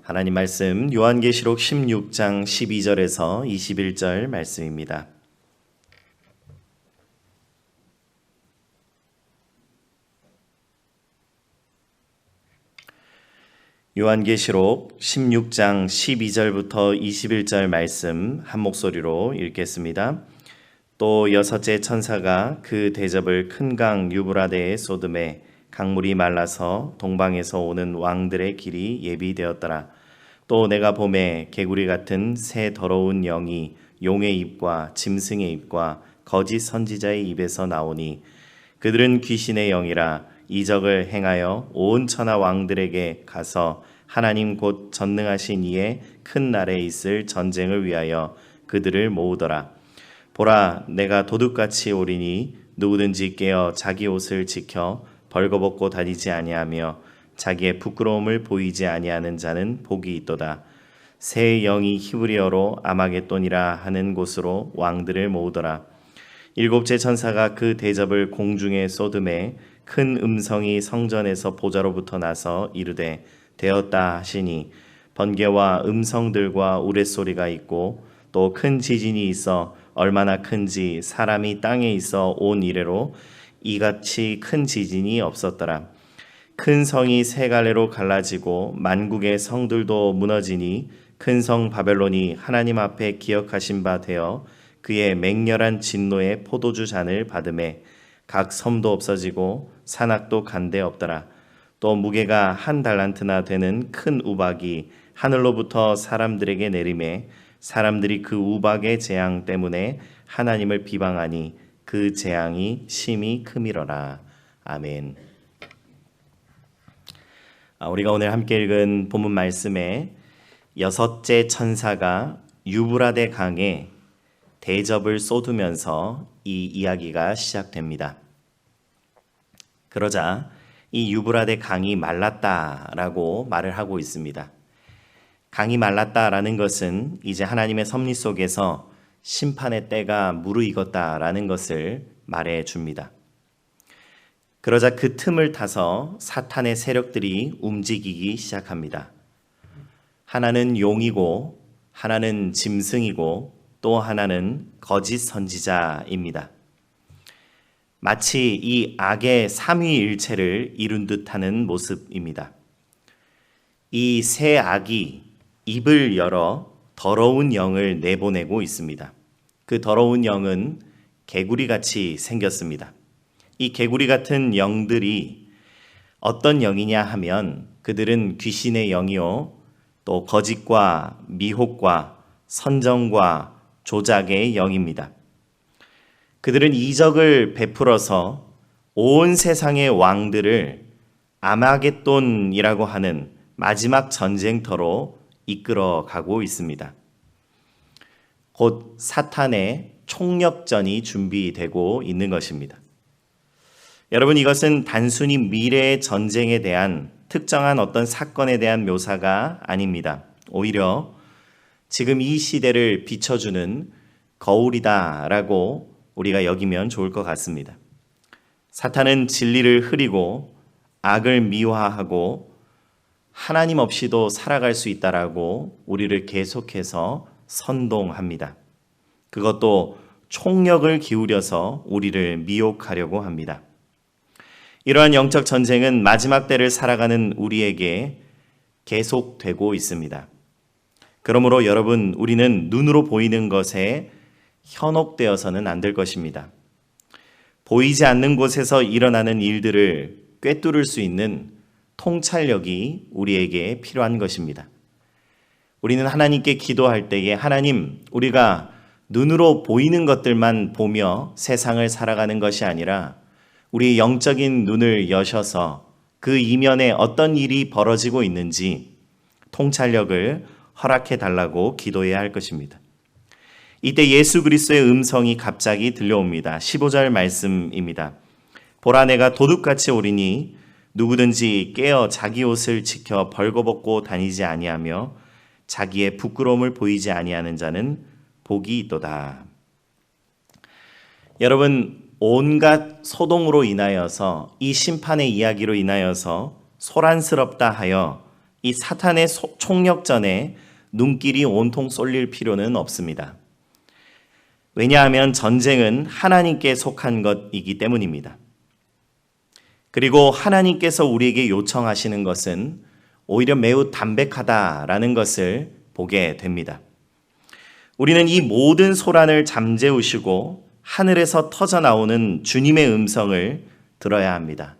하나님 말씀 요한계시록 16장 12절에서 21절 말씀입니다. 요한계시록 16장 12절부터 21절 말씀 한 목소리로 읽겠습니다. 또 여섯째 천사가 그 대접을 큰 강 유브라데에 쏟음에 강물이 말라서 동방에서 오는 왕들의 길이 예비되었더라. 또 내가 보매 개구리 같은 새 더러운 영이 용의 입과 짐승의 입과 거짓 선지자의 입에서 나오니 그들은 귀신의 영이라 이적을 행하여 온 천하 왕들에게 가서 하나님 곧 전능하신 이의 큰 날에 있을 전쟁을 위하여 그들을 모으더라. 보라, 내가 도둑같이 오리니 누구든지 깨어 자기 옷을 지켜 벌거벗고 다니지 아니하며 자기의 부끄러움을 보이지 아니하는 자는 복이 있도다. 새 영이 히브리어로 아마겟돈이라 하는 곳으로 왕들을 모으더라. 일곱째 천사가 그 대접을 공중에 쏟음에 큰 음성이 성전에서 보좌로부터 나서 이르되 되었다 하시니 번개와 음성들과 우레소리가 있고 또 큰 지진이 있어 얼마나 큰지 사람이 땅에 있어 온 이래로 이같이 큰 지진이 없었더라. 큰 성이 세 갈래로 갈라지고 만국의 성들도 무너지니 큰 성 바벨론이 하나님 앞에 기억하신 바 되어 그의 맹렬한 진노의 포도주 잔을 받음에 각 섬도 없어지고 산악도 간데 없더라. 또 무게가 한 달란트나 되는 큰 우박이 하늘로부터 사람들에게 내림에 사람들이 그 우박의 재앙 때문에 하나님을 비방하니 그 재앙이 심히 크미러라. 아멘. 우리가 오늘 함께 읽은 본문 말씀에 여섯째 천사가 유브라데 강에 대접을 쏟으면서 이 이야기가 시작됩니다. 그러자 이 유브라데 강이 말랐다라고 말을 하고 있습니다. 강이 말랐다라는 것은 이제 하나님의 섭리 속에서 심판의 때가 무르익었다라는 것을 말해 줍니다. 그러자 그 틈을 타서 사탄의 세력들이 움직이기 시작합니다. 하나는 용이고 하나는 짐승이고 또 하나는 거짓 선지자입니다. 마치 이 악의 삼위일체를 이룬 듯하는 모습입니다. 이 세 악이 입을 열어 더러운 영을 내보내고 있습니다. 그 더러운 영은 개구리같이 생겼습니다. 이 개구리 같은 영들이 어떤 영이냐 하면 그들은 귀신의 영이요 또 거짓과 미혹과 선정과 조작의 영입니다. 그들은 이적을 베풀어서 온 세상의 왕들을 아마겟돈이라고 하는 마지막 전쟁터로 이끌어 가고 있습니다. 곧 사탄의 총력전이 준비되고 있는 것입니다. 여러분, 이것은 단순히 미래의 전쟁에 대한 특정한 어떤 사건에 대한 묘사가 아닙니다. 오히려 지금 이 시대를 비춰주는 거울이다라고 우리가 여기면 좋을 것 같습니다. 사탄은 진리를 흐리고 악을 미화하고 하나님 없이도 살아갈 수 있다라고 우리를 계속해서 선동합니다. 그것도 총력을 기울여서 우리를 미혹하려고 합니다. 이러한 영적 전쟁은 마지막 때를 살아가는 우리에게 계속되고 있습니다. 그러므로 여러분, 우리는 눈으로 보이는 것에 현혹되어서는 안 될 것입니다. 보이지 않는 곳에서 일어나는 일들을 꿰뚫을 수 있는 통찰력이 우리에게 필요한 것입니다. 우리는 하나님께 기도할 때에 하나님, 우리가 눈으로 보이는 것들만 보며 세상을 살아가는 것이 아니라 우리의 영적인 눈을 여셔서 그 이면에 어떤 일이 벌어지고 있는지 통찰력을 허락해 달라고 기도해야 할 것입니다. 이때 예수 그리스도의 음성이 갑자기 들려옵니다. 15절 말씀입니다. 보라, 내가 도둑같이 오리니 누구든지 깨어 자기 옷을 지켜 벌거벗고 다니지 아니하며 자기의 부끄러움을 보이지 아니하는 자는 복이 있도다. 여러분, 온갖 소동으로 인하여서 이 심판의 이야기로 인하여서 소란스럽다 하여 이 사탄의 총력전에 눈길이 온통 쏠릴 필요는 없습니다. 왜냐하면 전쟁은 하나님께 속한 것이기 때문입니다. 그리고 하나님께서 우리에게 요청하시는 것은 오히려 매우 담백하다라는 것을 보게 됩니다. 우리는 이 모든 소란을 잠재우시고 하늘에서 터져나오는 주님의 음성을 들어야 합니다.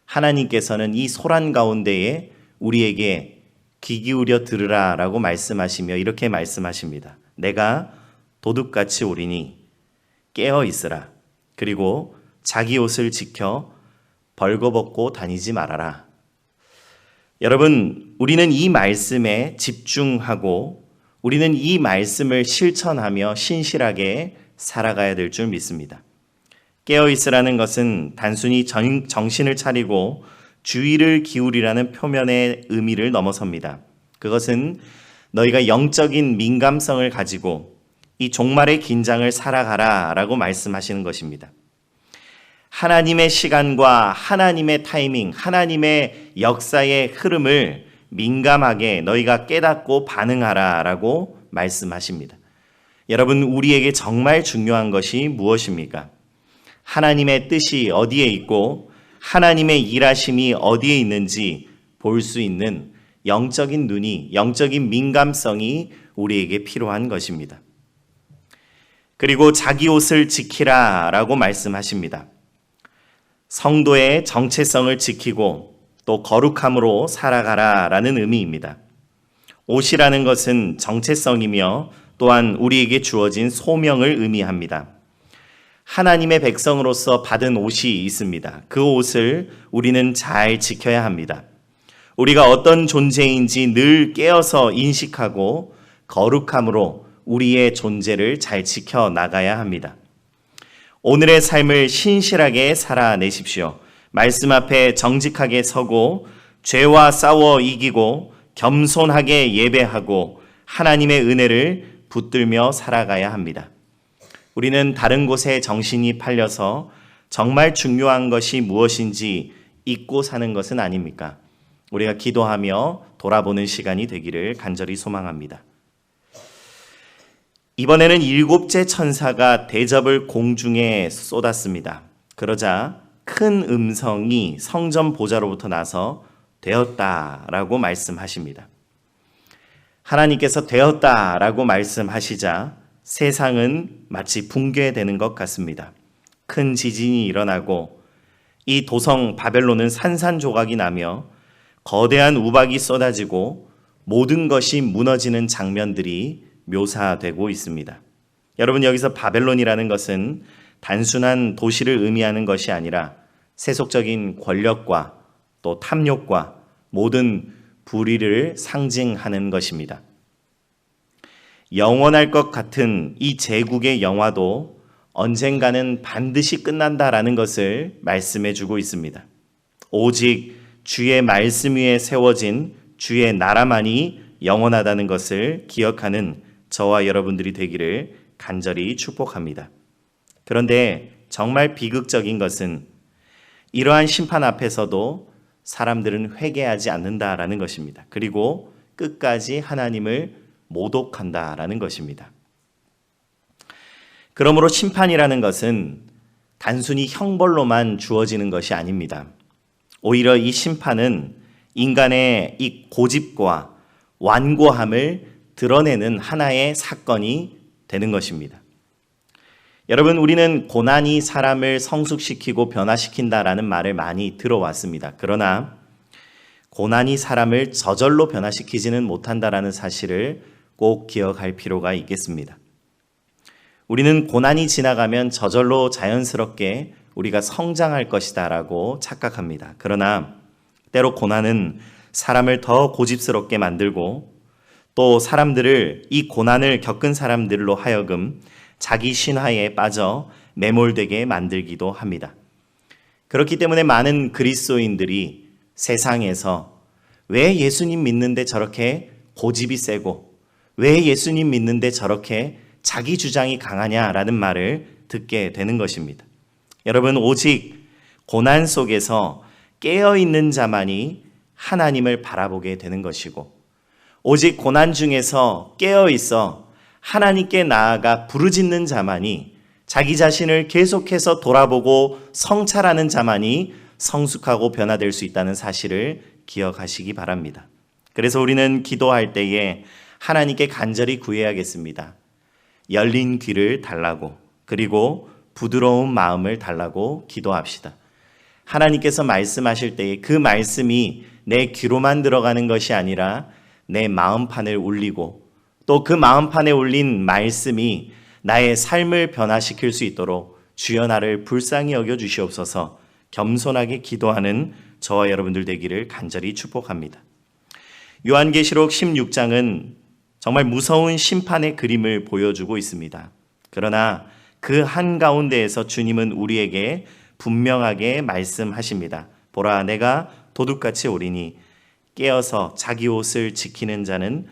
하나님께서는 이 소란 가운데에 우리에게 귀 기울여 들으라 라고 말씀하시며 이렇게 말씀하십니다. 내가 도둑같이 오리니 깨어 있으라. 그리고 자기 옷을 지켜 벌거벗고 다니지 말아라. 여러분, 우리는 이 말씀에 집중하고 우리는 이 말씀을 실천하며 신실하게 살아가야 될 줄 믿습니다. 깨어있으라는 것은 단순히 정신을 차리고 주의를 기울이라는 표면의 의미를 넘어섭니다. 그것은 너희가 영적인 민감성을 가지고 이 종말의 긴장을 살아가라 라고 말씀하시는 것입니다. 하나님의 시간과 하나님의 타이밍, 하나님의 역사의 흐름을 민감하게 너희가 깨닫고 반응하라 라고 말씀하십니다. 여러분, 우리에게 정말 중요한 것이 무엇입니까? 하나님의 뜻이 어디에 있고 하나님의 일하심이 어디에 있는지 볼 수 있는 영적인 눈이, 영적인 민감성이 우리에게 필요한 것입니다. 그리고 자기 옷을 지키라 라고 말씀하십니다. 성도의 정체성을 지키고 또 거룩함으로 살아가라 라는 의미입니다. 옷이라는 것은 정체성이며 또한 우리에게 주어진 소명을 의미합니다. 하나님의 백성으로서 받은 옷이 있습니다. 그 옷을 우리는 잘 지켜야 합니다. 우리가 어떤 존재인지 늘 깨어서 인식하고 거룩함으로 우리의 존재를 잘 지켜나가야 합니다. 오늘의 삶을 신실하게 살아내십시오. 말씀 앞에 정직하게 서고 죄와 싸워 이기고 겸손하게 예배하고 하나님의 은혜를 붙들며 살아가야 합니다. 우리는 다른 곳에 정신이 팔려서 정말 중요한 것이 무엇인지 잊고 사는 것은 아닙니까? 우리가 기도하며 돌아보는 시간이 되기를 간절히 소망합니다. 이번에는 7째 천사가 대접을 공중에 쏟았습니다. 그러자 큰 음성이 성전 보좌로부터 나서 되었다라고 말씀하십니다. 하나님께서 되었다라고 말씀하시자 세상은 마치 붕괴되는 것 같습니다. 큰 지진이 일어나고 이 도성 바벨론은 산산조각이 나며 거대한 우박이 쏟아지고 모든 것이 무너지는 장면들이 묘사되고 있습니다. 여러분, 여기서 바벨론이라는 것은 단순한 도시를 의미하는 것이 아니라 세속적인 권력과 또 탐욕과 모든 불의를 상징하는 것입니다. 영원할 것 같은 이 제국의 영화도 언젠가는 반드시 끝난다라는 것을 말씀해 주고 있습니다. 오직 주의 말씀 위에 세워진 주의 나라만이 영원하다는 것을 기억하는 저와 여러분들이 되기를 간절히 축복합니다. 그런데 정말 비극적인 것은 이러한 심판 앞에서도 사람들은 회개하지 않는다라는 것입니다. 그리고 끝까지 하나님을 모독한다라는 것입니다. 그러므로 심판이라는 것은 단순히 형벌로만 주어지는 것이 아닙니다. 오히려 이 심판은 인간의 이 고집과 완고함을 드러내는 하나의 사건이 되는 것입니다. 여러분, 우리는 고난이 사람을 성숙시키고 변화시킨다라는 말을 많이 들어왔습니다. 그러나 고난이 사람을 저절로 변화시키지는 못한다라는 사실을 꼭 기억할 필요가 있겠습니다. 우리는 고난이 지나가면 저절로 자연스럽게 우리가 성장할 것이다라고 착각합니다. 그러나 때로 고난은 사람을 더 고집스럽게 만들고 또 사람들을, 이 고난을 겪은 사람들로 하여금 자기 신화에 빠져 매몰되게 만들기도 합니다. 그렇기 때문에 많은 그리스도인들이 세상에서 왜 예수님 믿는데 저렇게 고집이 세고 왜 예수님 믿는데 저렇게 자기 주장이 강하냐라는 말을 듣게 되는 것입니다. 여러분, 오직 고난 속에서 깨어있는 자만이 하나님을 바라보게 되는 것이고, 오직 고난 중에서 깨어 있어 하나님께 나아가 부르짖는 자만이, 자기 자신을 계속해서 돌아보고 성찰하는 자만이 성숙하고 변화될 수 있다는 사실을 기억하시기 바랍니다. 그래서 우리는 기도할 때에 하나님께 간절히 구해야겠습니다. 열린 귀를 달라고, 그리고 부드러운 마음을 달라고 기도합시다. 하나님께서 말씀하실 때에 그 말씀이 내 귀로만 들어가는 것이 아니라 내 마음판을 울리고, 또 그 마음판에 울린 말씀이 나의 삶을 변화시킬 수 있도록 주여 나를 불쌍히 여겨 주시옵소서, 겸손하게 기도하는 저와 여러분들 되기를 간절히 축복합니다. 요한계시록 16장은 정말 무서운 심판의 그림을 보여주고 있습니다. 그러나 그 한가운데에서 주님은 우리에게 분명하게 말씀하십니다. 보라, 내가 도둑같이 오리니 깨어서 자기 옷을 지키는 자는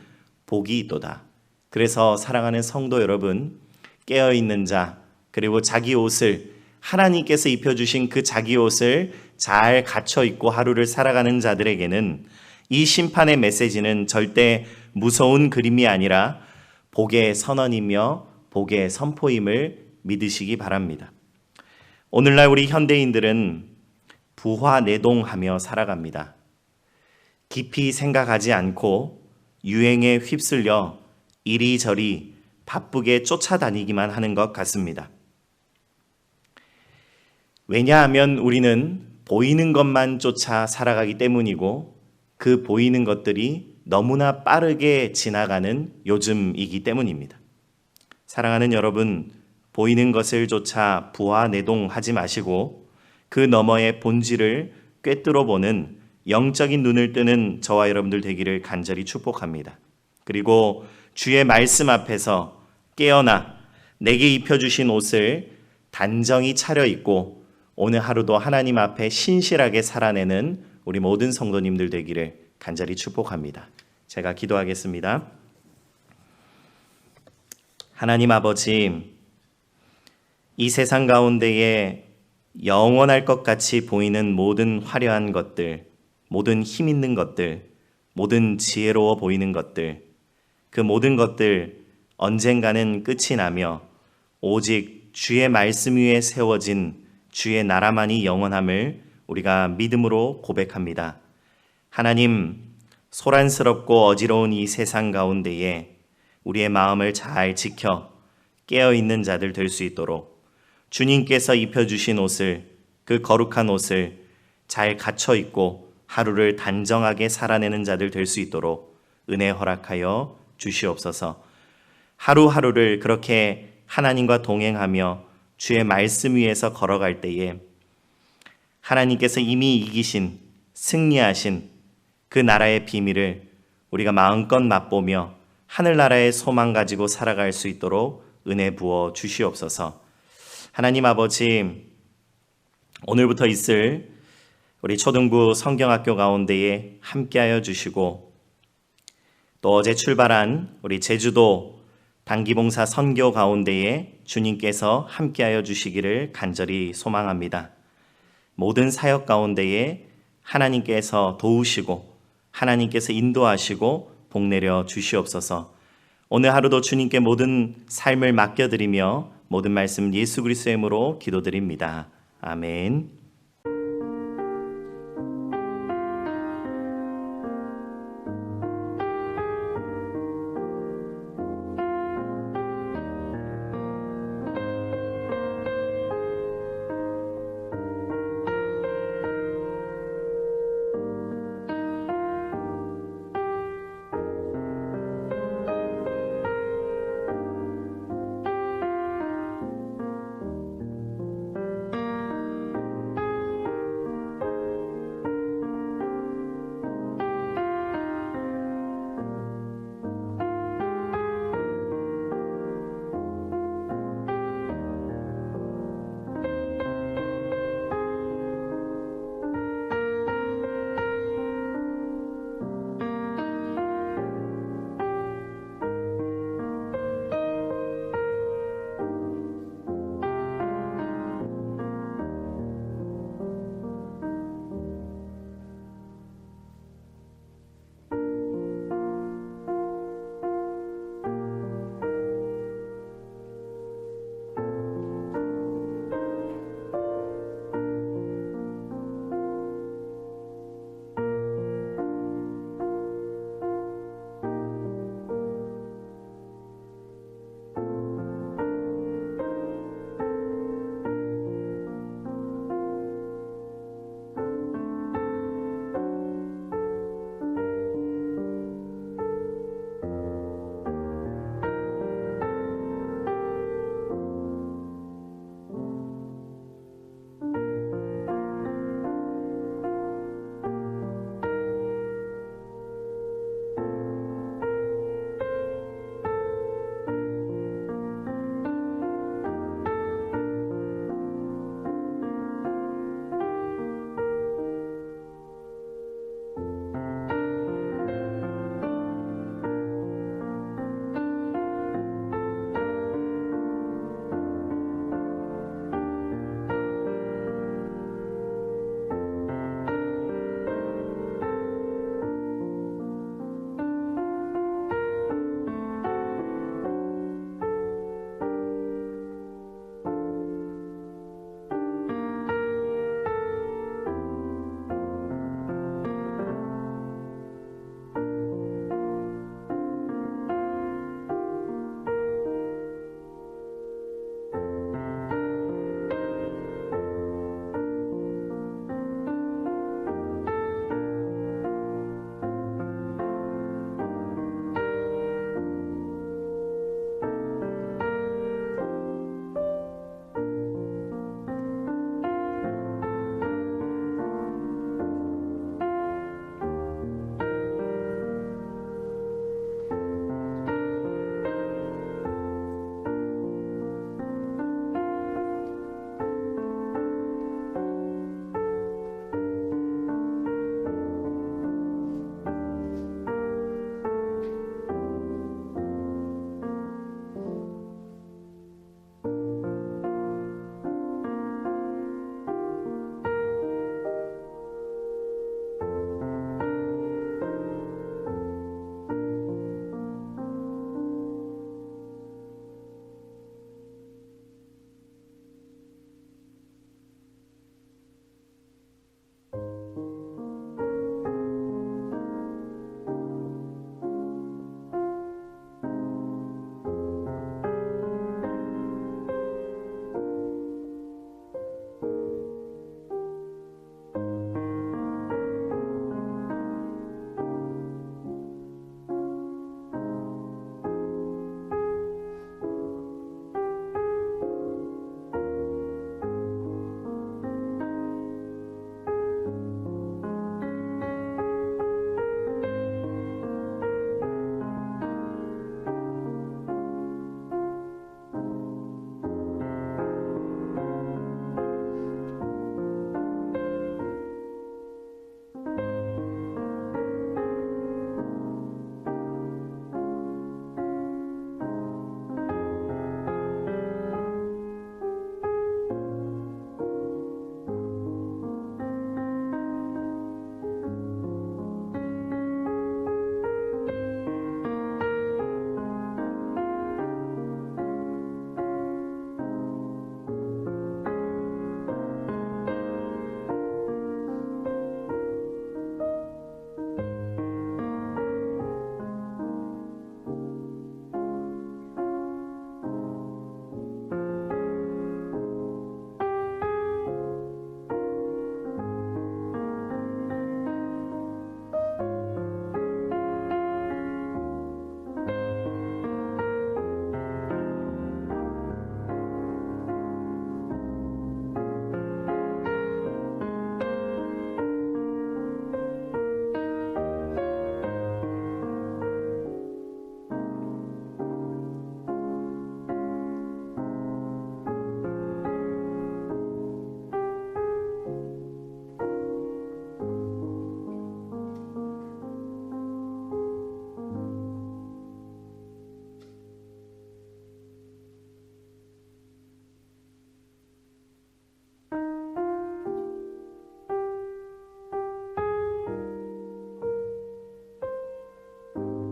복이 있도다. 그래서 사랑하는 성도 여러분, 깨어있는 자, 그리고 자기 옷을, 하나님께서 입혀주신 그 자기 옷을 잘 갖춰 입고 하루를 살아가는 자들에게는 이 심판의 메시지는 절대 무서운 그림이 아니라 복의 선언이며 복의 선포임을 믿으시기 바랍니다. 오늘날 우리 현대인들은 부화내동하며 살아갑니다. 깊이 생각하지 않고 유행에 휩쓸려 이리저리 바쁘게 쫓아다니기만 하는 것 같습니다. 왜냐하면 우리는 보이는 것만 쫓아 살아가기 때문이고, 그 보이는 것들이 너무나 빠르게 지나가는 요즘이기 때문입니다. 사랑하는 여러분, 보이는 것을 쫓아 부화내동하지 마시고 그 너머의 본질을 꿰뚫어 보는 영적인 눈을 뜨는 저와 여러분들 되기를 간절히 축복합니다. 그리고 주의 말씀 앞에서 깨어나 내게 입혀주신 옷을 단정히 차려입고 오늘 하루도 하나님 앞에 신실하게 살아내는 우리 모든 성도님들 되기를 간절히 축복합니다. 제가 기도하겠습니다. 하나님 아버지, 이 세상 가운데에 영원할 것 같이 보이는 모든 화려한 것들, 모든 힘 있는 것들, 모든 지혜로워 보이는 것들, 그 모든 것들 언젠가는 끝이 나며 오직 주의 말씀 위에 세워진 주의 나라만이 영원함을 우리가 믿음으로 고백합니다. 하나님, 소란스럽고 어지러운 이 세상 가운데에 우리의 마음을 잘 지켜 깨어있는 자들 될 수 있도록 주님께서 입혀주신 옷을, 그 거룩한 옷을 잘 갖춰 입고 하루를 단정하게 살아내는 자들 될 수 있도록 은혜 허락하여 주시옵소서. 하루하루를 그렇게 하나님과 동행하며 주의 말씀 위에서 걸어갈 때에 하나님께서 이미 이기신, 승리하신 그 나라의 비밀을 우리가 마음껏 맛보며 하늘나라의 소망 가지고 살아갈 수 있도록 은혜 부어 주시옵소서. 하나님 아버지, 오늘부터 있을 우리 초등부 성경학교 가운데에 함께하여 주시고, 또 어제 출발한 우리 제주도 단기봉사 선교 가운데에 주님께서 함께하여 주시기를 간절히 소망합니다. 모든 사역 가운데에 하나님께서 도우시고 하나님께서 인도하시고 복내려 주시옵소서. 오늘 하루도 주님께 모든 삶을 맡겨드리며 모든 말씀 예수 그리스도의 이름으로 기도드립니다. 아멘.